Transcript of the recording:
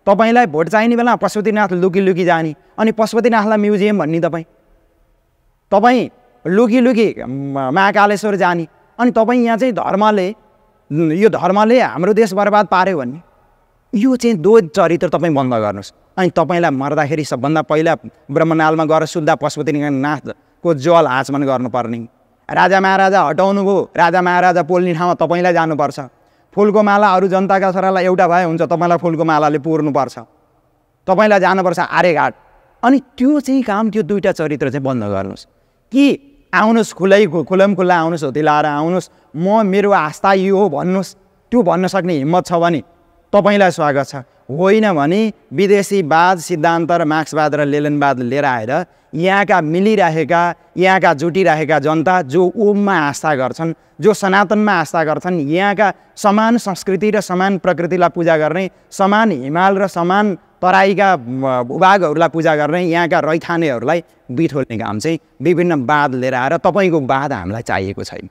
तपाईलाई भोट चाहिने बेला पशुपतिनाथ लुकी लुकी जाने अनि पशुपतिनाथलाई म्युजियम भन्ने तपाईँ लुकी लुकी महाकालेश्वर जाने अनि तपाईँ यहाँ चाहिँ धर्मले हाम्रो देश बर्बाद पार्यो भन्ने यो चाहिँ दो चरित्र तपाईँ बन्द गर्नुहोस्। अनि तपाईँलाई मर्दाखेरि सबभन्दा पहिला ब्रह्मनालमा गएर शुद्ध पशुपतिनाथको जल आचमन गर्नुपर्ने। राजा महाराजा हटाउनु भयो, राजा महाराजा पोल्ने ठाउँमा तपाईँलाई जानुपर्छ। फुलको माला अरू जनताका छोरालाई एउटा भए हुन्छ, तपाईँलाई फुलको मालाले पुर्नुपर्छ, तपाईँलाई जानुपर्छ आर्यघाट। अनि त्यो चाहिँ काम, त्यो दुईवटा चरित्र चाहिँ बन्द गर्नुहोस् कि आउनुहोस् खुल्ला आउनुहोस्, होती लाएर आउनुहोस्, मेरो आस्था यो हो भन्नुहोस्। त्यो भन्न सक्ने हिम्मत छ भने तपाईलाई स्वागत छ, होइन भने विदेशीवाद सिद्धान्त र मार्क्सवाद र लेनिनवाद लिएर आएर यहाँका मिलिरहेका, यहाँका जुटिरहेका जनता जो ओममा आस्था गर्छन्, जो सनातनमा आस्था गर्छन्, यहाँका समान संस्कृति र समान प्रकृतिलाई पूजा गर्ने, समान हिमाल र समान तराईका भूभागहरूलाई पूजा गर्ने यहाँका रैथानेहरूलाई बिथोल्ने काम चाहिँ विभिन्न वाद लिएर आएर, तपाईँको वाद हामीलाई चाहिएको छैन।